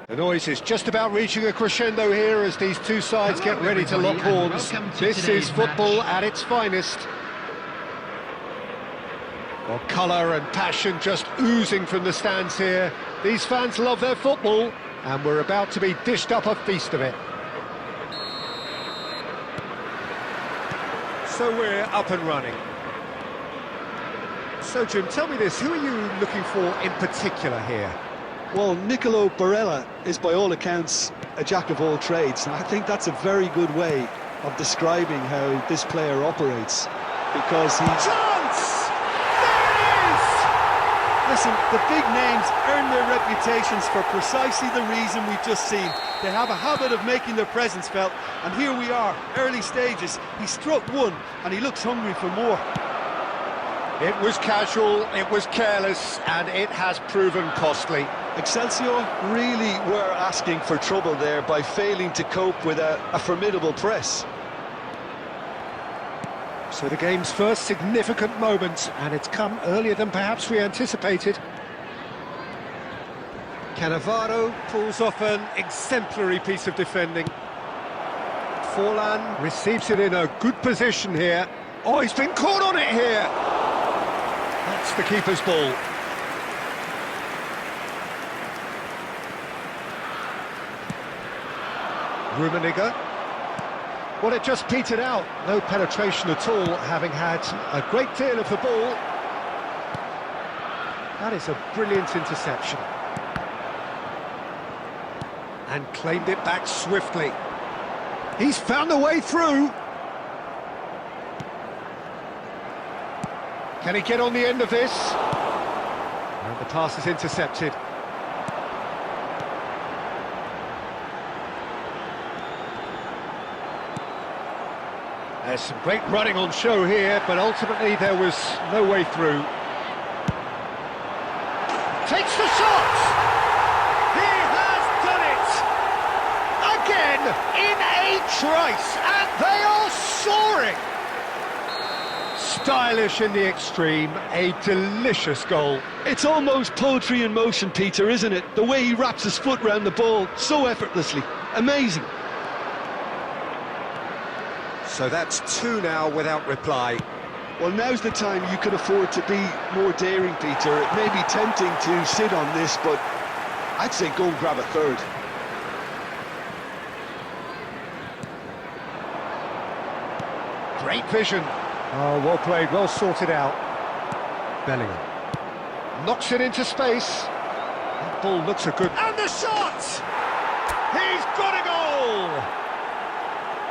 The noise is just about reaching a crescendo here as these two sides get ready to lock horns. This is football at its finest. Well, colour and passion just oozing from the stands here. These fans love their football, and we're about to be dished up a feast of it. So we're up and running. So Jim, tell me this, who are you looking for in particular here? Well, Nicolo Barella is by all accounts a jack of all trades, and I think that's a very good way of describing how this player operates, because he's... Chance! There it is! Listen, the big names earn their reputations for precisely the reason we've just seen. They have a habit of making their presence felt, and here we are, early stages. He struck one, and he looks hungry for more. It was casual, it was careless, and it has proven costly. Excelsior really were asking for trouble there by failing to cope with a formidable press. So the game's first significant moment, and it's come earlier than perhaps we anticipated. Cannavaro pulls off an exemplary piece of defending. Forlan receives it in a good position here. Oh, he's been caught on it here! That's the keeper's ball. Rummenigge. Well, it just petered out. No penetration at all, having had a great deal of the ball. That is a brilliant interception. And claimed it back swiftly. He's found a way through. Can he get on the end of this? And the pass is intercepted. There's some great running on show here, but ultimately there was no way through. Takes the shot! He has done it! Again, in a trice, and they are soaring! Stylish in the extreme, a delicious goal. It's almost poetry in motion, Peter, isn't it? The way he wraps his foot round the ball so effortlessly. Amazing. So that's two now without reply. Well, now's the time you can afford to be more daring, Peter. It may be tempting to sit on this, but I'd say go and grab a third. Great vision. Oh, well played, well sorted out. Bellingham knocks it into space. That ball looks a good... And the shot! He's got a goal!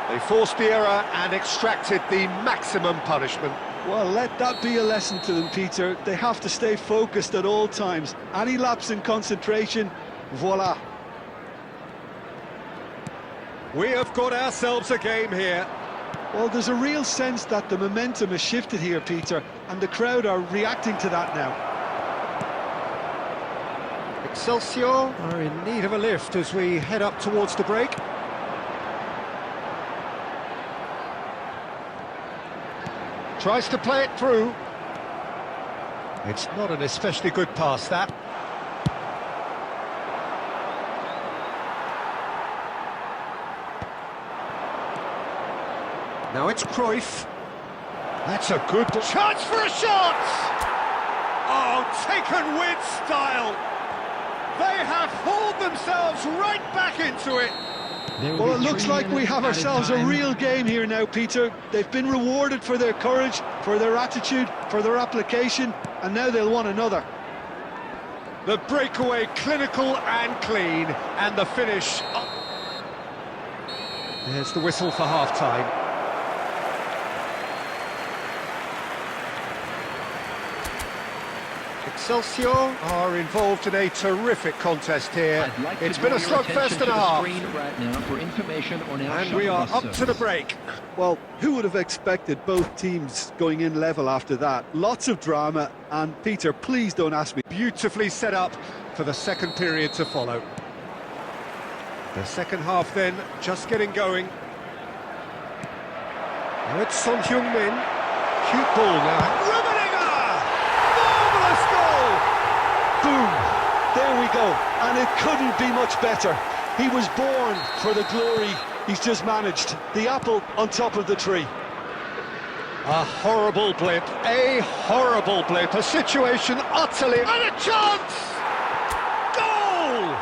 They forced the error and extracted the maximum punishment. Well, let that be a lesson to them, Peter. They have to stay focused at all times. Any lapse in concentration, voila. We have got ourselves a game here. Well, there's a real sense that the momentum has shifted here, Peter, and the crowd are reacting to that now. Excelsior are in need of a lift as we head up towards the break. Tries to play it through. It's not an especially good pass, that. Now it's Cruyff. That's a good chance for a shot! Oh, taken with style! They have hauled themselves right back into it! Well, it looks like we have ourselves a real game here now, Peter. They've been rewarded for their courage, for their attitude, for their application, and now they'll want another. The breakaway clinical and clean, and the finish... There's the whistle for half-time. Excelsior are involved in a terrific contest here. It's been a slugfest and a half. Right now for information on our and we are up to the break. Well, who would have expected both teams going in level after that? Lots of drama, and Peter, please don't ask me. Beautifully set up for the second period to follow. The second half then, just getting going. Now it's Son Heung-min. Cute ball now. Rummenigge! Marvellous goal! Boom! There we we go, and it couldn't be much better. He was born for the glory he's just managed. The apple on top of the tree. A horrible blip, a situation utterly... And a chance! Goal!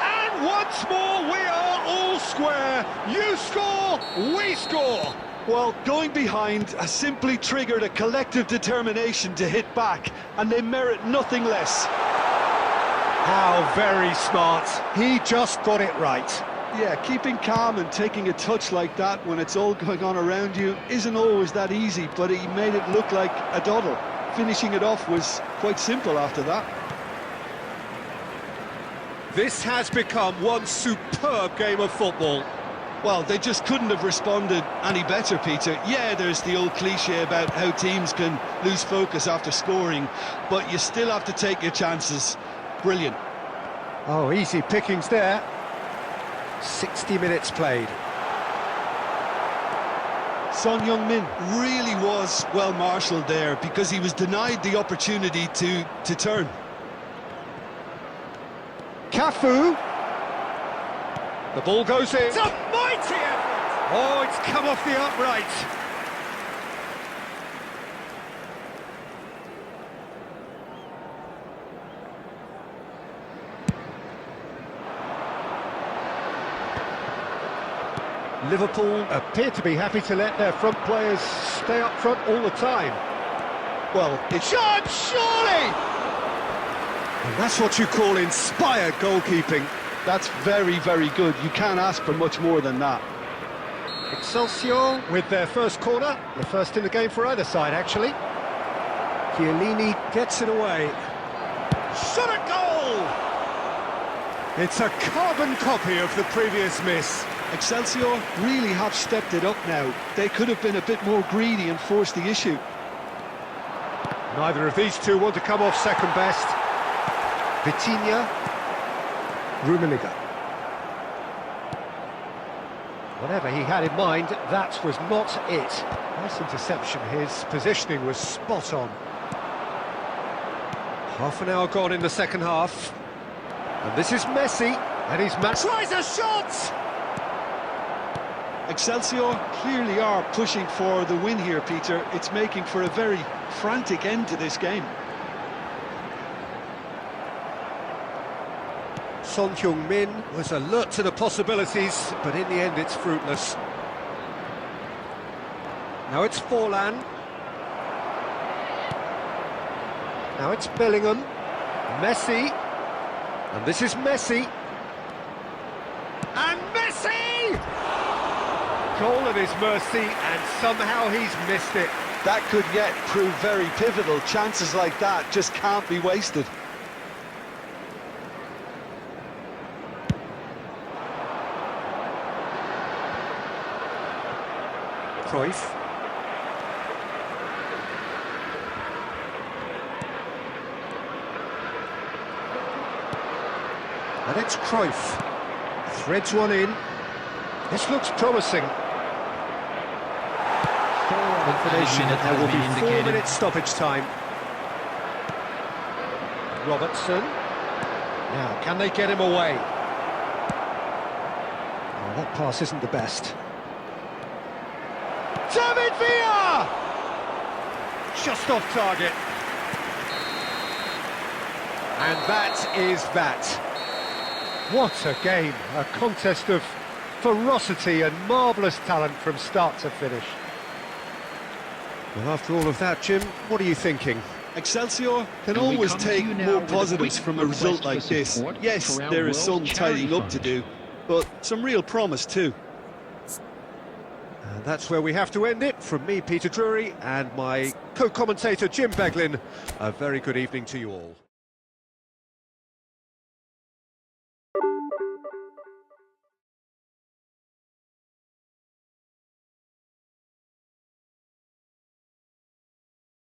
And once more we are all square. You score, we score. Well, going behind has simply triggered a collective determination to hit back, and they merit nothing less. How very smart. He just got it right. Yeah, keeping calm and taking a touch like that when it's all going on around you isn't always that easy, but he made it look like a doddle. Finishing it off was quite simple after that. This has become one superb game of football. Well, they just couldn't have responded any better, Peter. Yeah, there's the old cliche about how teams can lose focus after scoring, but you still have to take your chances. Brilliant. Oh, easy pickings there. 60 minutes played. Son Heung-min really was well marshalled there because he was denied the opportunity to turn. Cafu. The ball goes in. It's a mighty effort! Oh, it's come off the upright. Liverpool appear to be happy to let their front players stay up front all the time. Well, it's shot, surely! And that's what you call inspired goalkeeping. That's very, very good. You can't ask for much more than that. Excelsior with their first corner, the first in the game for either side, actually. Chiellini gets it away. Shot at goal! It's a carbon copy of the previous miss. Excelsior really have stepped it up now. They could have been a bit more greedy and forced the issue. Neither of these two want to come off second best. Vitinha, Rummenigge. Whatever he had in mind, that was not it. Nice interception, his positioning was spot on. Half an hour gone in the second half. And this is Messi, and he's tries a shot! Excelsior clearly are pushing for the win here, Peter. It's making for a very frantic end to this game. Son Heung-min was alert to the possibilities, but in the end it's fruitless. Now it's Forlan. Now it's Bellingham. Messi. And this is Messi. And Messi! Goal at his mercy, and somehow he's missed it. That could yet prove very pivotal. Chances like that just can't be wasted. Cruyff. And it's Cruyff. Threads one in. This looks promising. Information, there will be 4 minutes stoppage time. Robertson. Now, can they get him away? Oh, that pass isn't the best. David Villa! Just off target. And that is that. What a game. A contest of ferocity and marvellous talent from start to finish. Well, after all of that, Jim, what are you thinking? Excelsior can always take more positives from a result like this. Yes, there is some tidying up to do, but some real promise too. And that's where we have to end it. From me, Peter Drury, and my co-commentator, Jim Beglin. A very good evening to you all.